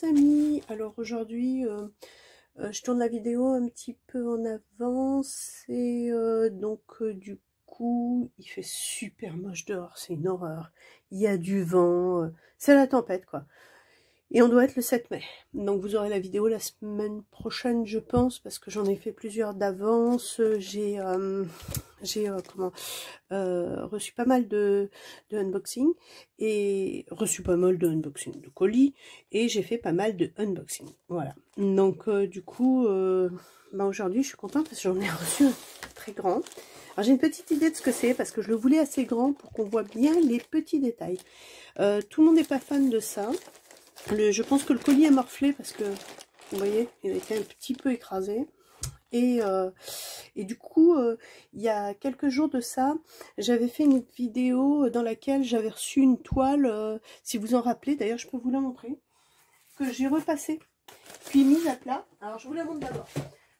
les amis, alors aujourd'hui je tourne la vidéo un petit peu en avance et du coup il fait super moche dehors, c'est une horreur, il y a du vent, c'est la tempête quoi. Et on doit être le 7 mai, donc vous aurez la vidéo la semaine prochaine je pense, parce que j'en ai fait plusieurs d'avance, j'ai reçu pas mal de unboxing, et reçu pas mal de unboxing de colis, et j'ai fait pas mal de unboxing, voilà. Donc du coup, aujourd'hui je suis contente parce que j'en ai reçu un très grand. Alors j'ai une petite idée de ce que c'est, parce que je le voulais assez grand pour qu'on voit bien les petits détails. Tout le monde n'est pas fan de ça. Je pense que le colis a morflé parce que, vous voyez, il a été un petit peu écrasé. Et du coup, il y a quelques jours de ça, j'avais fait une vidéo dans laquelle j'avais reçu une toile, si vous en rappelez, d'ailleurs je peux vous la montrer, que j'ai repassée, puis mise à plat. Alors je vous la montre d'abord.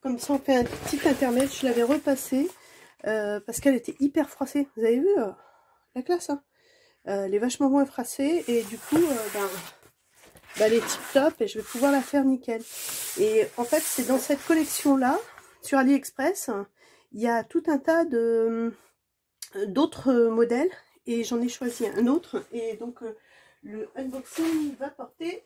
Comme ça on fait un petit intermède, je l'avais repassée, parce qu'elle était hyper froissée. Vous avez vu la classe, hein, elle est vachement moins froissée, et du coup, elle est tip top et je vais pouvoir la faire nickel. Et en fait c'est dans cette collection là sur AliExpress, il y a tout un tas de d'autres modèles et j'en ai choisi un autre, et donc le unboxing va porter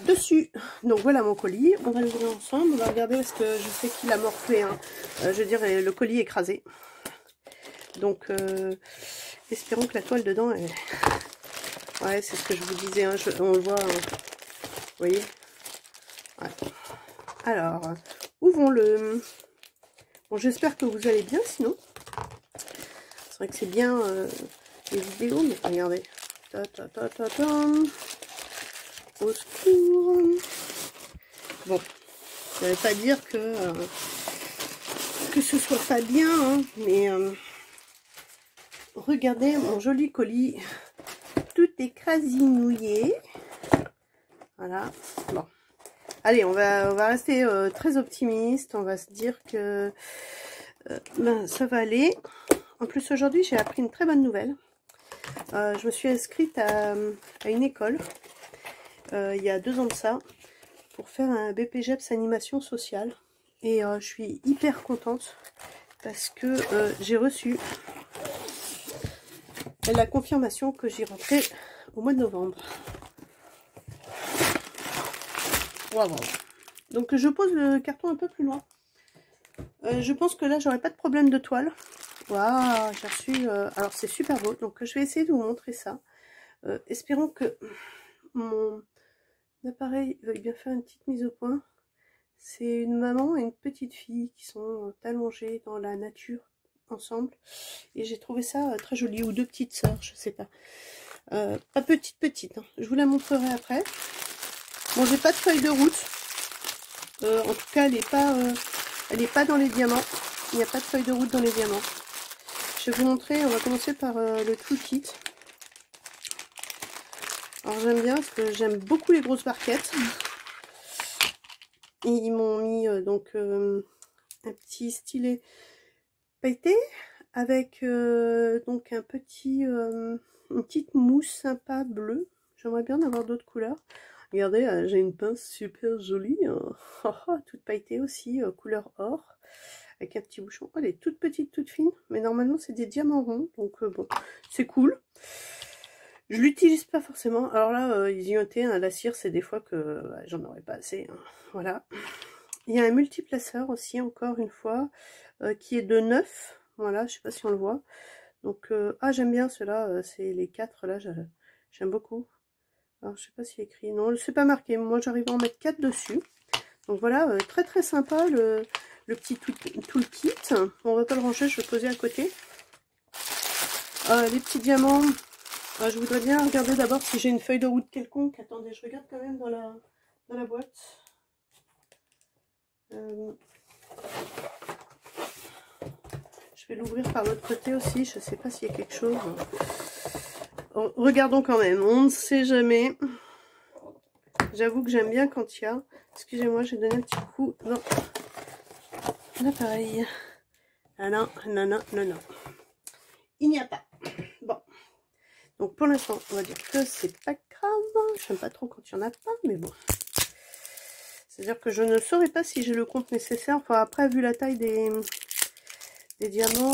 dessus. Donc voilà mon colis, on va l'ouvrir ensemble, on va regarder parce que je sais qu'il a morflé, hein. Je veux dire le colis écrasé, donc espérons que la toile dedans est... Ouais, c'est ce que je vous disais, hein, on le voit, vous voyez. Ouais. Alors, ouvrons-le. Bon, j'espère que vous allez bien, sinon. C'est vrai que c'est bien les vidéos, mais regardez. Au secours. Bon, ça ne veut pas dire que ce soit pas bien, hein, mais regardez mon joli colis. Tout est crasinouillé. Voilà. Bon. Allez, on va rester très optimiste. On va se dire que ça va aller. En plus, aujourd'hui, j'ai appris une très bonne nouvelle. Je me suis inscrite à une école il y a 2 ans de ça pour faire un BPGEPS animation sociale. Et je suis hyper contente parce que j'ai reçu la confirmation que j'y rentrais au mois de novembre. Wow. Donc je pose le carton un peu plus loin. Je pense que là j'aurai pas de problème de toile. Waouh, j'ai reçu... alors c'est super beau, donc je vais essayer de vous montrer ça. Espérons que mon appareil veuille bien faire une petite mise au point. C'est une maman et une petite fille qui sont allongées dans la nature ensemble. Et j'ai trouvé ça très joli. Ou 2 petites sœurs, je sais pas. Pas petite, hein. Je vous la montrerai après. Bon, j'ai pas de feuille de route. En tout cas, elle est pas dans les diamants. Il n'y a pas de feuille de route dans les diamants. Je vais vous montrer, on va commencer par le toolkit. Alors j'aime bien parce que j'aime beaucoup les grosses barquettes. Et ils m'ont mis donc un petit stylet pailleté avec donc un petit une petite mousse sympa bleue. J'aimerais bien en avoir d'autres couleurs. Regardez, j'ai une pince super jolie, toute pailletée aussi, couleur or, avec un petit bouchon. Elle est toute petite, toute fine, mais normalement c'est des diamants ronds, donc bon, c'est cool. Je l'utilise pas forcément. Alors là, ils y ont été, hein, la cire, c'est des fois que j'en aurais pas assez, hein. Voilà. Il y a un multiplaceur aussi, encore une fois, qui est de 9. Voilà, je sais pas si on le voit. Donc, j'aime bien ceux-là, c'est les 4 là, j'aime beaucoup. Alors, je sais pas s'il est écrit. Non, c'est pas marqué. Moi, j'arrive à en mettre 4 dessus. Donc voilà, très très sympa le petit toolkit. On va pas le ranger, je vais le poser à côté. Les petits diamants. Je voudrais bien regarder d'abord si j'ai une feuille de route quelconque. Attendez, je regarde quand même dans la boîte. Je vais l'ouvrir par l'autre côté aussi. Je sais pas s'il y a quelque chose. Regardons quand même, on ne sait jamais. J'avoue que j'aime bien quand il y a... Excusez-moi, j'ai donné un petit coup dans l'appareil. Ah non, non, non, non, non. Il n'y a pas. Bon. Donc pour l'instant, on va dire que c'est pas grave. J'aime pas trop quand il n'y en a pas, mais bon. C'est-à-dire que je ne saurais pas si j'ai le compte nécessaire. Enfin, après, vu la taille des diamants,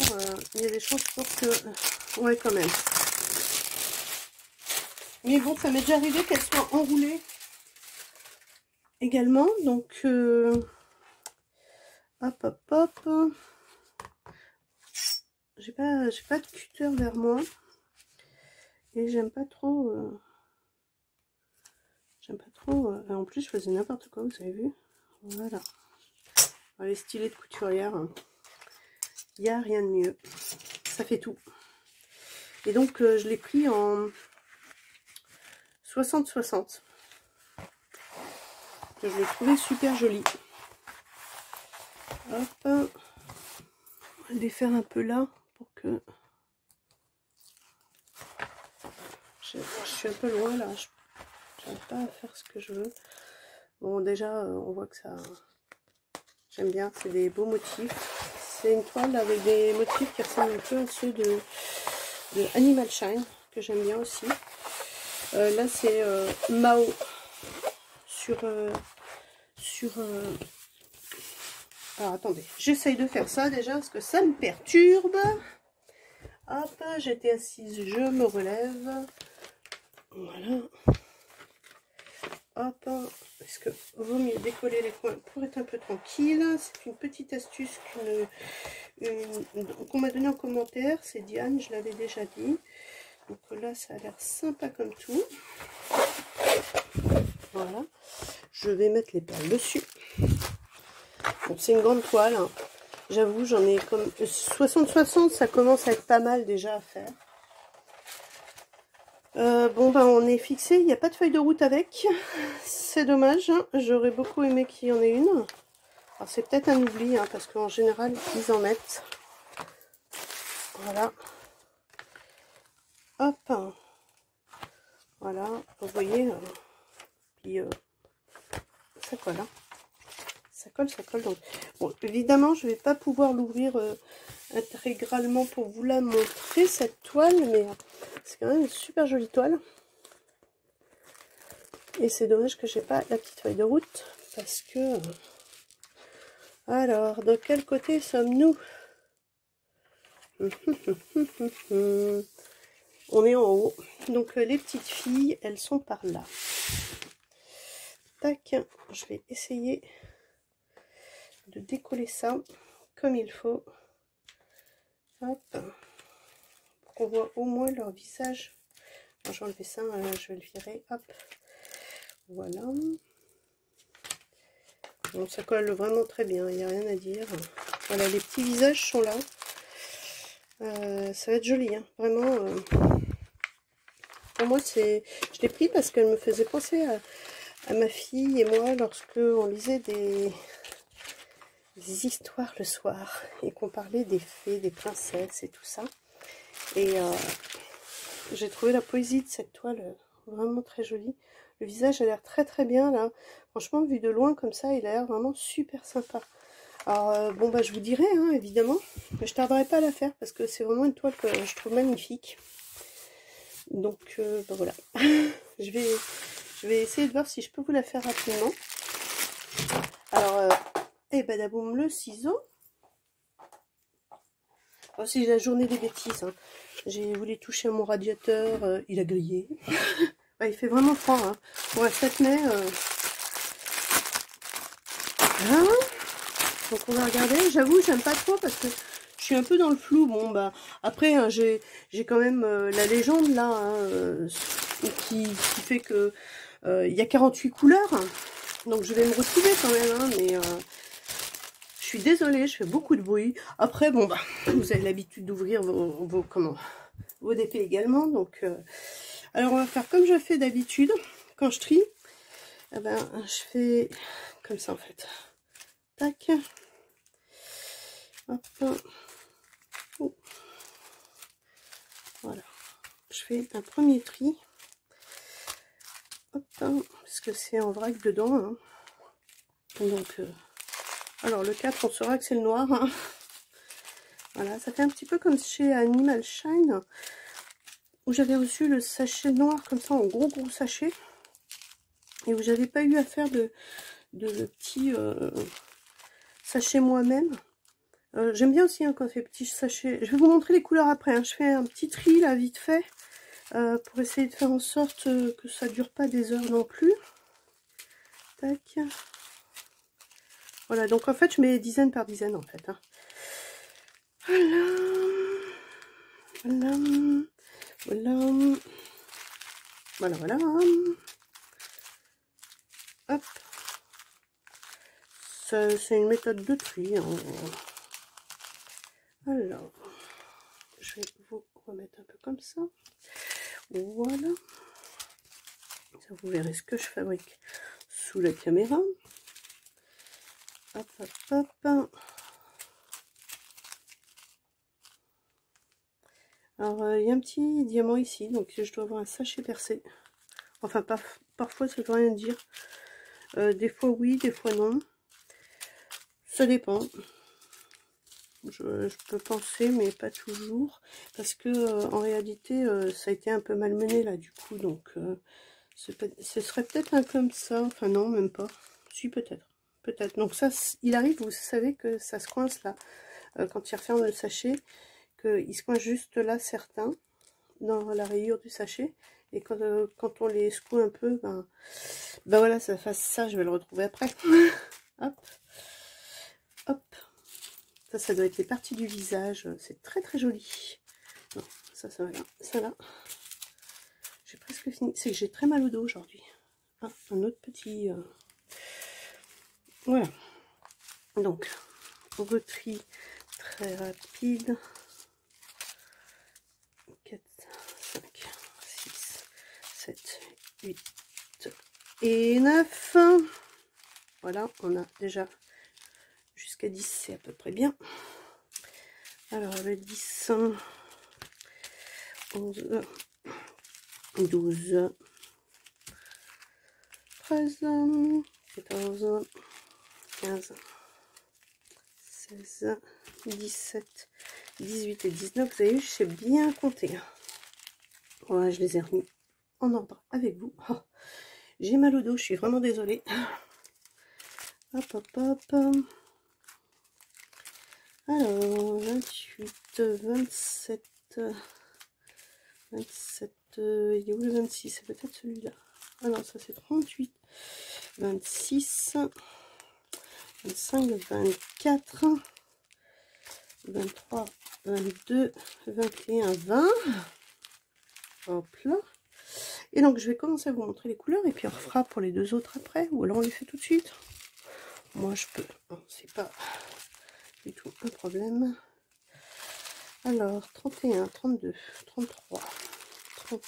il y a des chances pour que... Ouais, quand même. Mais bon, ça m'est déjà arrivé qu'elles soient enroulées également. Donc, hop, hop, hop. J'ai pas de cutter vers moi. Et j'aime pas trop... en plus, je faisais n'importe quoi, vous avez vu. Voilà. Les stylets de couturière. Il n'y a rien de mieux. Ça fait tout. Et donc, je l'ai pris en 60-60. Je l'ai trouvé super joli. Hop. On va les faire un peu là pour que... Je suis un peu loin là. Je n'arrive pas à faire ce que je veux. Bon, déjà, on voit que ça... J'aime bien. C'est des beaux motifs. C'est une toile avec des motifs qui ressemblent un peu à ceux de Animal Shine, que j'aime bien aussi. Là, c'est Mao sur... Alors, attendez. J'essaye de faire ça déjà, parce que ça me perturbe. Hop, j'étais assise, je me relève. Voilà. Hop, parce que vaut mieux décoller les coins pour être un peu tranquille. C'est une petite astuce qu'on m'a donnée en commentaire. C'est Diane, je l'avais déjà dit. Donc là, ça a l'air sympa comme tout. Voilà. Je vais mettre les perles dessus. Bon, c'est une grande toile. Hein. J'avoue, j'en ai comme 60-60, ça commence à être pas mal déjà à faire. Bon, ben on est fixé, il n'y a pas de feuille de route avec. C'est dommage, hein. J'aurais beaucoup aimé qu'il y en ait une. Alors c'est peut-être un oubli, hein, parce qu'en général, ils en mettent. Voilà. Hop. Voilà, vous voyez. Puis ça colle, hein. Ça colle. Donc, bon, évidemment, je ne vais pas pouvoir l'ouvrir intégralement pour vous la montrer, cette toile, mais c'est quand même une super jolie toile. Et c'est dommage que j'ai pas la petite feuille de route, parce que... Alors, de quel côté sommes-nous? On est en haut. Donc, les petites filles, elles sont par là. Tac, je vais essayer de décoller ça comme il faut. Hop. Pour qu'on voit au moins leur visage. Je vais enlever ça, je vais le virer. Hop. Voilà. Bon, ça colle vraiment très bien, il n'y a rien à dire. Voilà, les petits visages sont là. Ça va être joli, hein. Vraiment. Pour moi, je l'ai pris parce qu'elle me faisait penser à ma fille et moi lorsque on lisait des histoires le soir et qu'on parlait des fées, des princesses et tout ça. Et j'ai trouvé la poésie de cette toile vraiment très jolie. Le visage a l'air très bien là. Franchement, vu de loin comme ça, il a l'air vraiment super sympa. Alors, bon, bah, je vous dirai, hein, évidemment. Mais je tarderai pas à la faire parce que c'est vraiment une toile que je trouve magnifique. Donc, bah, voilà. je vais essayer de voir si je peux vous la faire rapidement. Alors, et badaboum, le ciseau. Oh, c'est la journée des bêtises. Hein. J'ai voulu toucher à mon radiateur, il a grillé. Bah, il fait vraiment froid. Hein. Pour un 7 mai. Hein, donc on va regarder. J'avoue, j'aime pas trop parce que je suis un peu dans le flou. Bon, bah après, hein, j'ai quand même la légende là, hein, qui fait que il y a 48 couleurs. Donc je vais me retrouver quand même, hein, mais je suis désolée, je fais beaucoup de bruit. Après, bon, bah, vous avez l'habitude d'ouvrir vos DP également. Donc, alors on va faire comme je fais d'habitude quand je trie. Eh ben, je fais comme ça en fait. Tac. Hop. Oh. Voilà. Je fais un premier tri. Hop. Parce que c'est en vrac dedans. Hein. Donc, alors le 4, on saura que c'est le noir. Hein. Voilà, ça fait un petit peu comme chez Animal Shine. où j'avais reçu le sachet noir comme ça, en gros sachet, et où j'avais pas eu à faire de petits sachets moi-même. J'aime bien aussi hein, quand on fait petits sachets. Je vais vous montrer les couleurs après. Hein. Je fais un petit tri là vite fait pour essayer de faire en sorte que ça dure pas des heures non plus. Tac. Voilà, donc en fait je mets dizaine par dizaine en fait. Hein. Voilà. Voilà. Voilà. Voilà, voilà. Hop. C'est une méthode de tri. Hein. Alors, je vais vous remettre un peu comme ça. Voilà. Ça, vous verrez ce que je fabrique sous la caméra. Hop, hop, hop. Alors, il y a un petit diamant ici, donc je dois avoir un sachet percé. Enfin, parfois, ça ne veut rien dire. Des fois, oui, des fois, non. Ça dépend. Je peux penser, mais pas toujours. Parce que, en réalité, ça a été un peu malmené, là, du coup. Donc, ce serait peut-être un comme ça. Enfin, non, même pas. Si, peut-être. Peut-être. Donc, ça, il arrive, vous savez que ça se coince, là. Quand il referme le sachet, qu'il se coince juste là, certains, dans la rayure du sachet. Et quand on les secoue un peu, ben voilà, ça fasse ça, je vais le retrouver après. Hop, hop. Ça doit être les parties du visage, c'est très très joli. Non, ça va là, ça là. J'ai presque fini, c'est que j'ai très mal au dos aujourd'hui. Ah, un autre petit... Voilà. Donc, retri très rapide. 4, 5, 6, 7, 8 et 9. Voilà, on a déjà jusqu'à 10, c'est à peu près bien. Alors, le 10, 11, 12, 13, 14, 15, 16, 17, 18 et 19. Vous avez vu, je sais bien compter. Voilà, je les ai remis en ordre avec vous. Oh, j'ai mal au dos, je suis vraiment désolée. Hop, hop, hop. Alors, 28, 27, 27, il est où le 26? C'est peut-être celui-là. Ah non, ça c'est 38, 26, 25, 24, 23, 22, 21, 20. Hop là. Et donc, je vais commencer à vous montrer les couleurs et puis on refera pour les deux autres après. Ou alors on les fait tout de suite. Moi, je peux. C'est pas du tout un problème. Alors, 31, 32, 33, 30,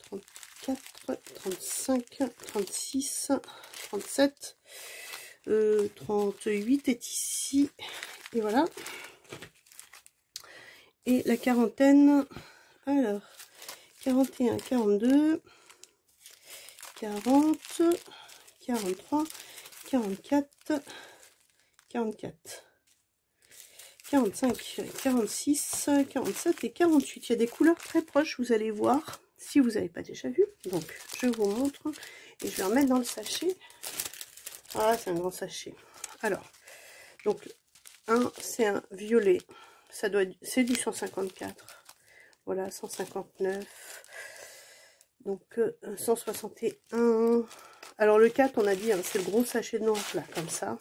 34, 35, 36, 37, 38 est ici. Et voilà. Et la quarantaine, alors, 41, 42, 40, 43, 44, 44. 45, 46, 47 et 48. Il y a des couleurs très proches, vous allez voir, si vous n'avez pas déjà vu. Donc, je vous montre et je vais remettre dans le sachet. Ah, c'est un grand sachet. Alors, donc, c'est un violet. C'est du 154. Voilà, 159. Donc, 161. Alors, le 4, on a dit, hein, c'est le gros sachet noir, là, comme ça.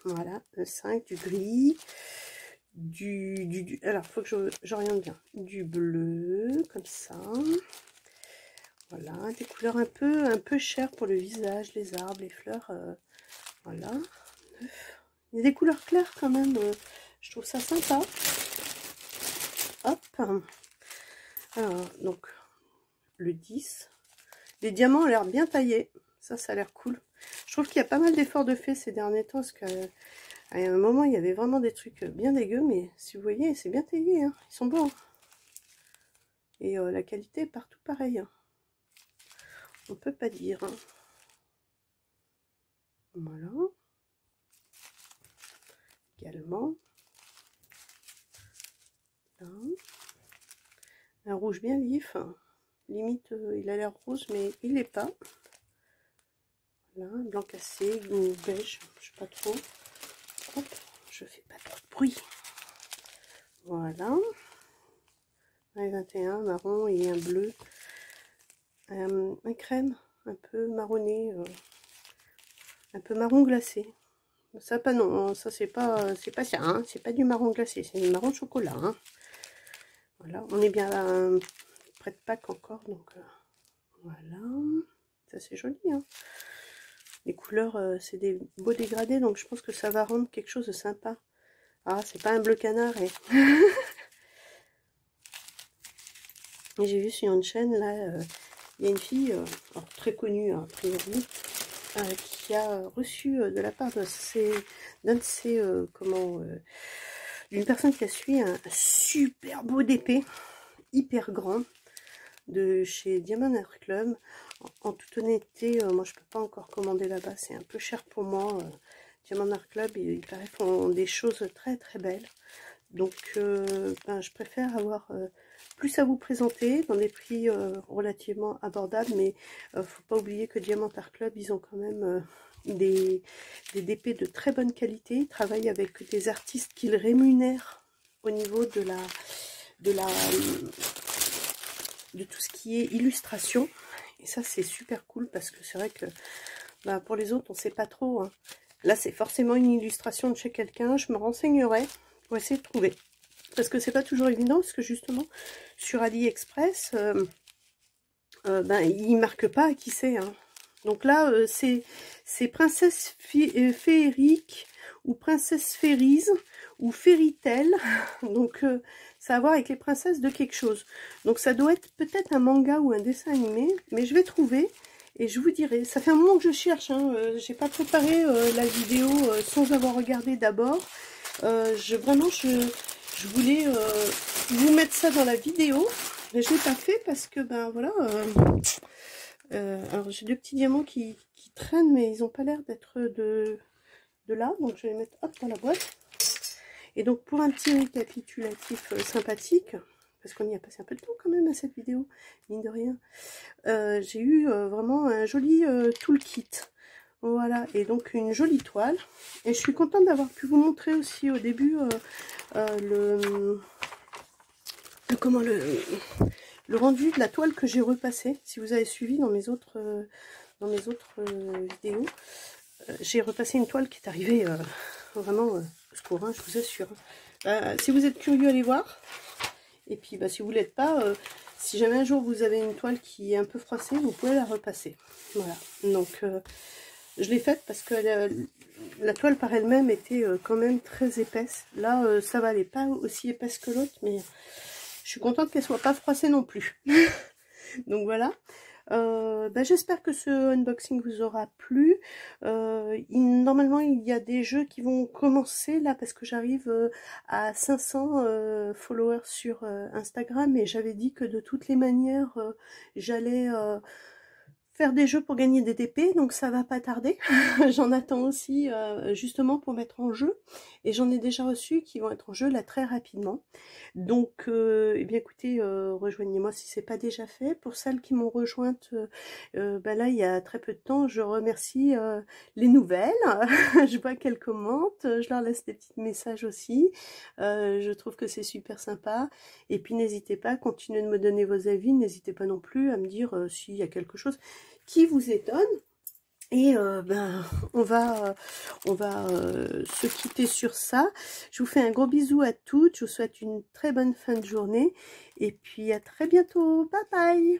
Voilà, le 5, du gris. Alors faut que j'oriente bien, du bleu comme ça, voilà, des couleurs un peu chères pour le visage, les arbres, les fleurs, voilà. Il y a des couleurs claires quand même, je trouve ça sympa. Hop, alors donc le 10, les diamants ont l'air bien taillés, ça a l'air cool. Je trouve qu'il y a pas mal d'efforts de fait ces derniers temps, parce que à un moment, il y avait vraiment des trucs bien dégueux, mais si vous voyez, c'est bien taillé, hein. Ils sont beaux. Et la qualité est partout pareil. Hein. On peut pas dire. Hein. Voilà. Également. Là. Un rouge bien vif. Limite, il a l'air rose, mais il n'est pas. Voilà, blanc cassé, ou beige, je sais pas trop. Hop, je fais pas trop de bruit. Voilà. Un 21, marron et un bleu. Un crème, un peu marronné, un peu marron glacé. Ça pas non, ça c'est pas ça, hein, c'est pas du marron glacé, c'est du marron chocolat. Hein. Voilà, on est bien près de Pâques encore, donc voilà. Ça c'est joli. Hein. Les couleurs, c'est des beaux dégradés, donc je pense que ça va rendre quelque chose de sympa. Ah, c'est pas un bleu canard. Et j'ai vu sur une chaîne là, il y a une fille très connue a priori. Qui a reçu de la part d'un de ses d'une personne qui a suivi un super beau DP hyper grand de chez Diamond Art Club. En toute honnêteté, moi je peux pas encore commander là-bas, c'est un peu cher pour moi. Diamond Art Club, il paraît font des choses très très belles, donc je préfère avoir plus à vous présenter dans des prix relativement abordables, mais faut pas oublier que Diamond Art Club, ils ont quand même des DP de très bonne qualité. Ils travaillent avec des artistes qu'ils rémunèrent au niveau de tout ce qui est illustration, et ça c'est super cool parce que c'est vrai que pour les autres on sait pas trop. Hein. Là c'est forcément une illustration de chez quelqu'un, je me renseignerai pour essayer de trouver. Parce que c'est pas toujours évident, parce que justement, sur AliExpress, ils marquent pas à qui c'est. Hein. Donc là, c'est Princesse Féerique, ou Princesse Férise, ou Fairy Tail. Donc, ça a à voir avec les princesses de quelque chose. Donc ça doit être peut-être un manga ou un dessin animé, mais je vais trouver. Et je vous dirai, ça fait un moment que je cherche, hein. J'ai pas préparé la vidéo sans avoir regardé d'abord. Je voulais vous mettre ça dans la vidéo, mais je ne l'ai pas fait parce que, voilà, alors j'ai deux petits diamants qui traînent, mais ils n'ont pas l'air d'être de là, donc je vais les mettre hop, dans la boîte. Et donc, pour un petit récapitulatif sympathique, parce qu'on y a passé un peu de temps quand même à cette vidéo, mine de rien, j'ai eu vraiment un joli toolkit. Voilà, et donc une jolie toile. Et je suis contente d'avoir pu vous montrer aussi au début le rendu de la toile que j'ai repassée. Si vous avez suivi dans mes autres vidéos, j'ai repassé une toile qui est arrivée vraiment au secours, hein, je vous assure. Si vous êtes curieux, allez voir. Et puis si vous ne l'êtes pas, si jamais un jour vous avez une toile qui est un peu froissée, vous pouvez la repasser. Voilà, donc je l'ai faite parce que la toile par elle-même était quand même très épaisse. Là, ça va, elle n'est pas aussi épaisse que l'autre, mais je suis contente qu'elle soit pas froissée non plus. Donc voilà. J'espère que ce unboxing vous aura plu. Normalement, il y a des jeux qui vont commencer là parce que j'arrive à 500 followers sur Instagram, et j'avais dit que de toutes les manières, j'allais faire des jeux pour gagner des DP, donc ça va pas tarder. J'en attends aussi justement pour mettre en jeu, et j'en ai déjà reçu qui vont être en jeu là très rapidement. Donc eh bien écoutez, rejoignez-moi si c'est pas déjà fait. Pour celles qui m'ont rejointe là il y a très peu de temps, je remercie les nouvelles. Je vois qu'elles commentent, je leur laisse des petits messages aussi. Je trouve que c'est super sympa, et puis n'hésitez pas, continuez de me donner vos avis, n'hésitez pas non plus à me dire s'il y a quelque chose qui vous étonne. Et on va se quitter sur ça. Je vous fais un gros bisou à toutes, je vous souhaite une très bonne fin de journée, et puis à très bientôt, bye bye.